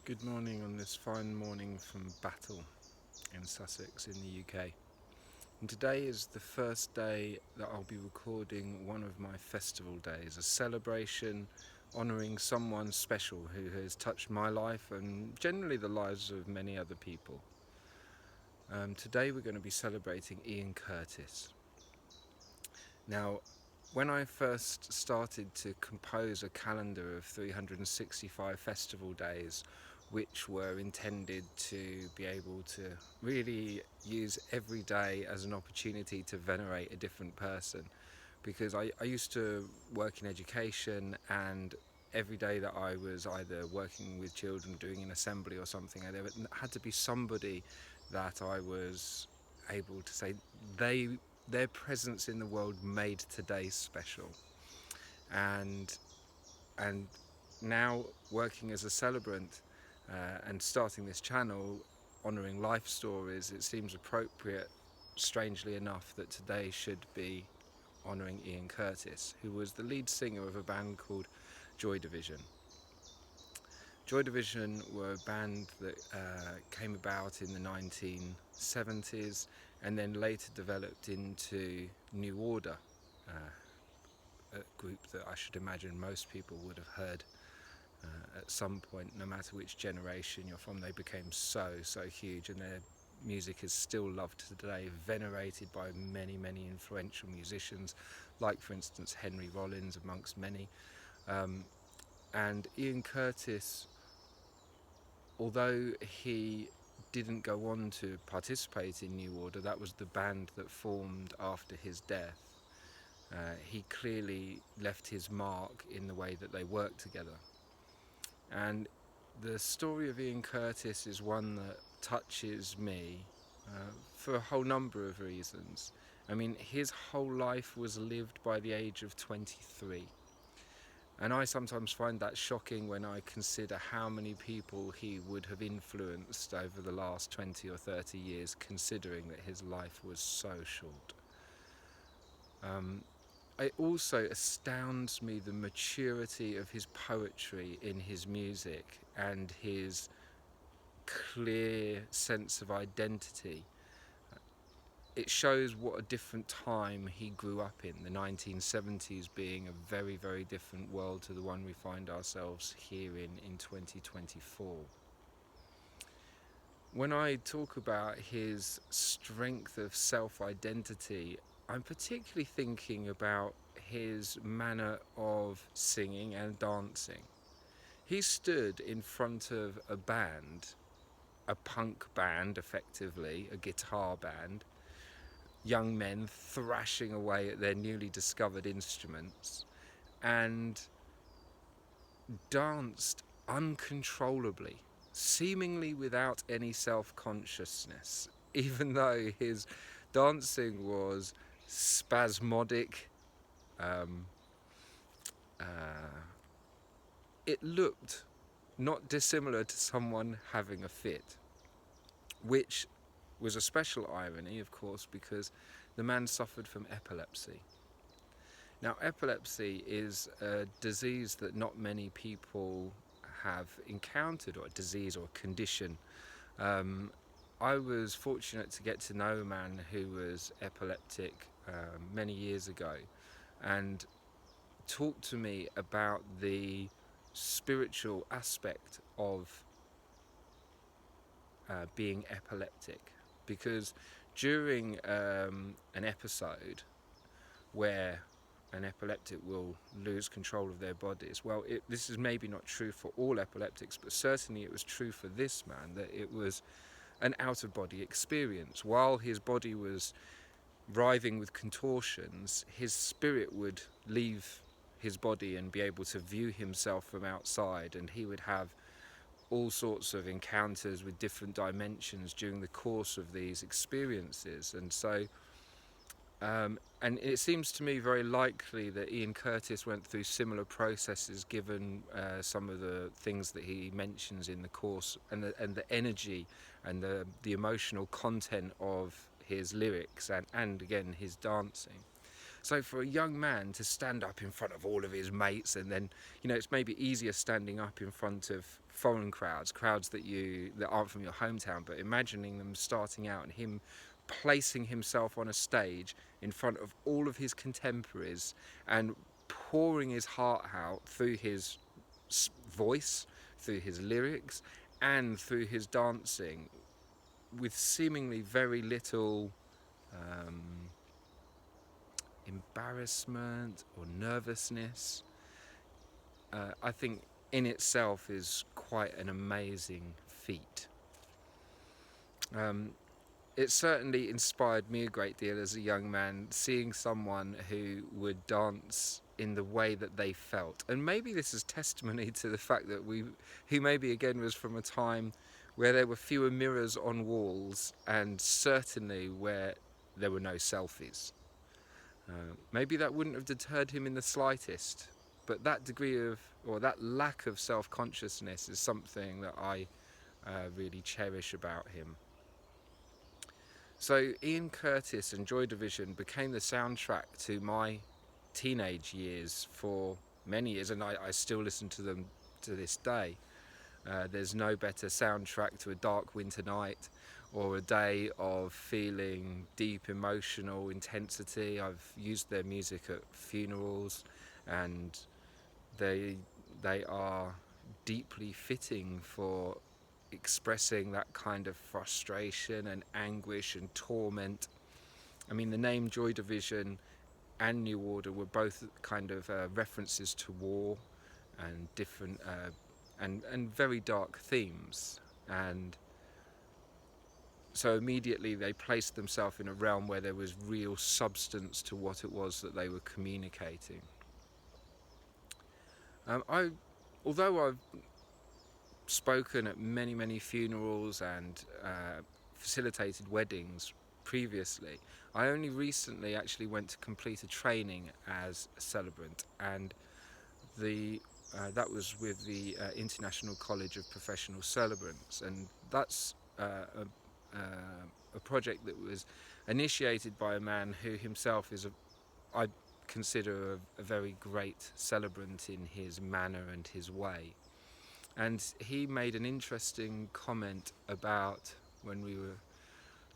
Good morning on this fine morning from Battle in Sussex in the UK. And today is the first day that I'll be recording one of my festival days, a celebration honouring someone special who has touched my life and generally the lives of many other people. Today we're going to be celebrating Ian Curtis. Now, when I first started to compose a calendar of 365 festival days, which were intended to be able to really use every day as an opportunity to venerate a different person, because I used to work in education, and every day that I was either working with children, doing an assembly or something, there had to be somebody that I was able to say they their presence in the world made today special. And and now working as a celebrant and starting this channel honouring life stories, it seems appropriate, strangely enough, that today should be honouring Ian Curtis, who was the lead singer of a band called Joy Division. Joy Division were a band that came about in the 1970s and then later developed into New Order, a group that I should imagine most people would have heard at some point, no matter which generation you're from. They became so huge, and their music is still loved today, venerated by many influential musicians, like for instance Henry Rollins amongst many. And Ian Curtis, although he didn't go on to participate in New Order, that was the band that formed after his death. He clearly left his mark in the way that they worked together. And the story of Ian Curtis is one that touches me for a whole number of reasons. I mean, his whole life was lived by the age of 23. And I sometimes find that shocking when I consider how many people he would have influenced over the last 20 or 30 years, considering that his life was so short. It also astounds me the maturity of his poetry in his music and his clear sense of identity. It shows what a different time he grew up in, the 1970s being a very different world to the one we find ourselves here in 2024. When I talk about his strength of self-identity, I'm particularly thinking about his manner of singing and dancing. He stood in front of a band, a punk band effectively, a guitar band, young men thrashing away at their newly discovered instruments, and danced uncontrollably, seemingly without any self-consciousness, even though his dancing was spasmodic. Um, uh, it looked not dissimilar to someone having a fit, which was a special irony, of course, because the man suffered from epilepsy. Now, epilepsy is a disease that not many people have encountered, or a disease or a condition. I was fortunate to get to know a man who was epileptic many years ago, and talked to me about the spiritual aspect of being epileptic, because during an episode where an epileptic will lose control of their bodies, well, this is maybe not true for all epileptics, but certainly it was true for this man, that it was an out-of-body experience. While his body was writhing with contortions, his spirit would leave his body and be able to view himself from outside, and he would have all sorts of encounters with different dimensions during the course of these experiences. And it seems to me very likely that Ian Curtis went through similar processes, given some of the things that he mentions in the course, and the energy and the emotional content of his lyrics, and again his dancing. So for a young man to stand up in front of all of his mates, and then, it's maybe easier standing up in front of foreign crowds that aren't from your hometown, but imagining them starting out and him placing himself on a stage in front of all of his contemporaries and pouring his heart out through his voice, through his lyrics, and through his dancing, with seemingly very little embarrassment or nervousness, I think in itself is quite an amazing feat. It certainly inspired me a great deal as a young man, seeing someone who would dance in the way that they felt. And maybe this is testimony to the fact that he maybe again was from a time where there were fewer mirrors on walls, and certainly where there were no selfies. Maybe that wouldn't have deterred him in the slightest, but that degree of, or that lack of self-consciousness is something that I really cherish about him. So Ian Curtis and Joy Division became the soundtrack to my teenage years for many years, and I still listen to them to this day. There's no better soundtrack to a dark winter night or a day of feeling deep emotional intensity. I've used their music at funerals, and they are deeply fitting for expressing that kind of frustration and anguish and torment. I mean, the name Joy Division and New Order were both kind of references to war and different and very dark themes, and so immediately they placed themselves in a realm where there was real substance to what it was that they were communicating. Although I've spoken at many funerals and facilitated weddings previously, I only recently actually went to complete a training as a celebrant, and that was with the International College of Professional Celebrants, and that's a project that was initiated by a man who himself is I consider a very great celebrant in his manner and his way. And he made an interesting comment about, when we were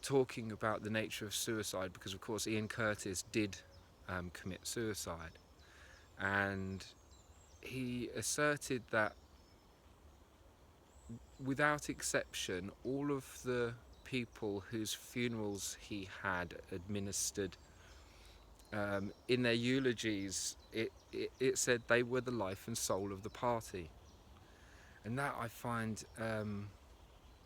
talking about the nature of suicide, because of course Ian Curtis did commit suicide, and he asserted that without exception all of the people whose funerals he had administered, in their eulogies, it said they were the life and soul of the party. And that I find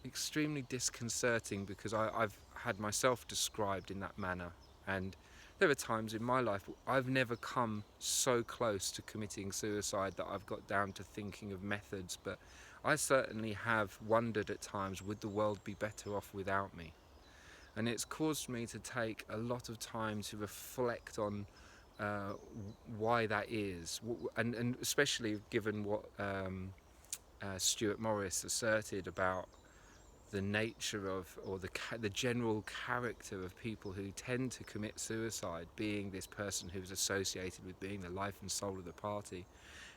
extremely disconcerting, because I've had myself described in that manner, and there are times in my life I've never come so close to committing suicide that I've got down to thinking of methods, but I certainly have wondered at times, would the world be better off without me? And it's caused me to take a lot of time to reflect on why that is, and especially given what Stuart Morris asserted about the nature of, or the general character of people who tend to commit suicide, being this person who's associated with being the life and soul of the party.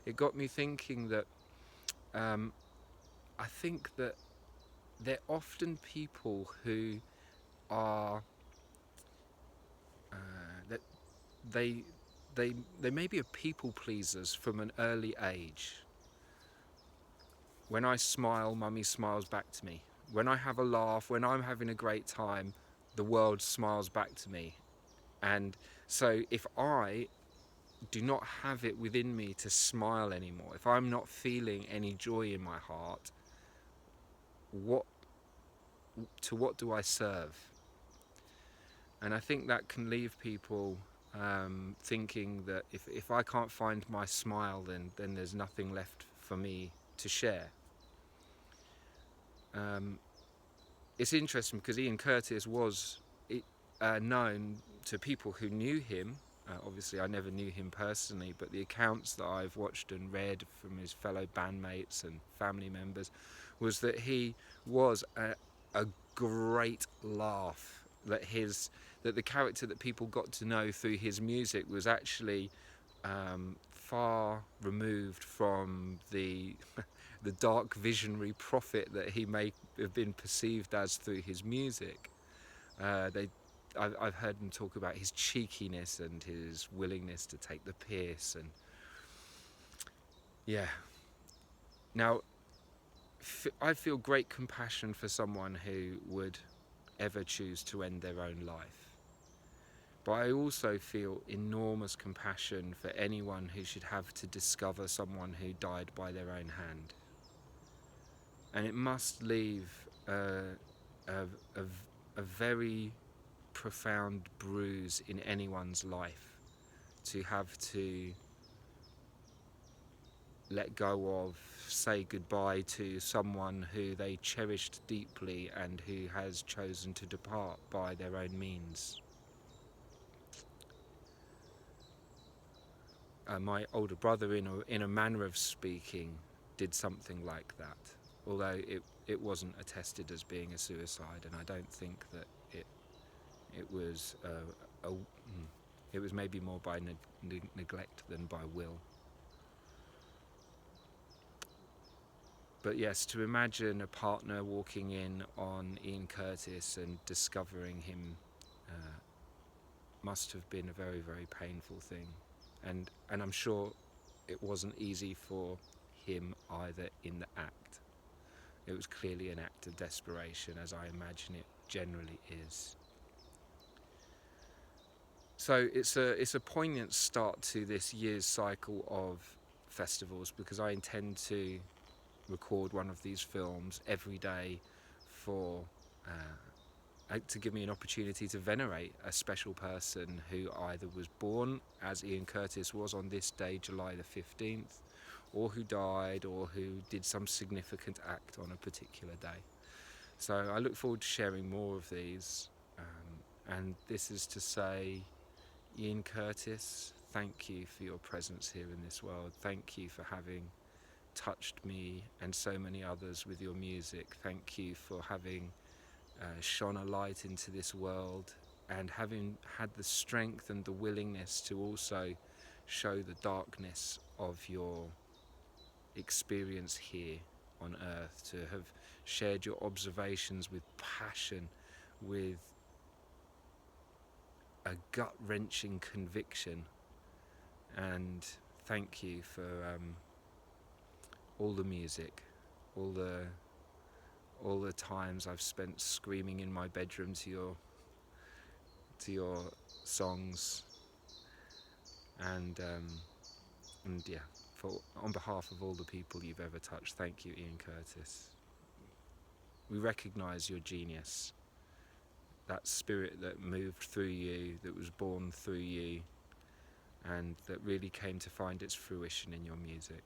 It got me thinking that I think that they're often people who are that they maybe are people pleasers from an early age. When I smile, mummy smiles back to me. When I have a laugh, when I'm having a great time, the world smiles back to me. And so if I do not have it within me to smile anymore, if I'm not feeling any joy in my heart, what do I serve? And I think that can leave people thinking that if I can't find my smile, then there's nothing left for me to share. It's interesting because Ian Curtis was known to people who knew him. Obviously I never knew him personally, but the accounts that I've watched and read from his fellow bandmates and family members was that he was a great laugh, that that the character that people got to know through his music was actually far removed from the the dark visionary prophet that he may have been perceived as through his music. I've heard him talk about his cheekiness and his willingness to take the piss, and yeah. Now, I feel great compassion for someone who would ever choose to end their own life. But I also feel enormous compassion for anyone who should have to discover someone who died by their own hand. And it must leave a very profound bruise in anyone's life to have to let go of, say goodbye to someone who they cherished deeply and who has chosen to depart by their own means. My older brother, in a manner of speaking, did something like that, although it wasn't attested as being a suicide, and I don't think that it was it was maybe more by neglect than by will. But yes, to imagine a partner walking in on Ian Curtis and discovering him must have been a very, very painful thing, and I'm sure it wasn't easy for him either in the act. It was clearly an act of desperation, as I imagine it generally is. So it's a poignant start to this year's cycle of festivals, because I intend to record one of these films every day for to give me an opportunity to venerate a special person who either was born, as Ian Curtis was on this day, July the 15th, or who died, or who did some significant act on a particular day. So I look forward to sharing more of these, and this is to say, Ian Curtis, thank you for your presence here in this world. Thank you for having touched me and so many others with your music. Thank you for having shone a light into this world, and having had the strength and the willingness to also show the darkness of your experience here on earth, to have shared your observations with passion, with a gut-wrenching conviction. And thank you for all the music, all the times I've spent screaming in my bedroom to your songs, and yeah, on behalf of all the people you've ever touched, thank you, Ian Curtis. We recognise your genius, that spirit that moved through you, that was born through you, and that really came to find its fruition in your music.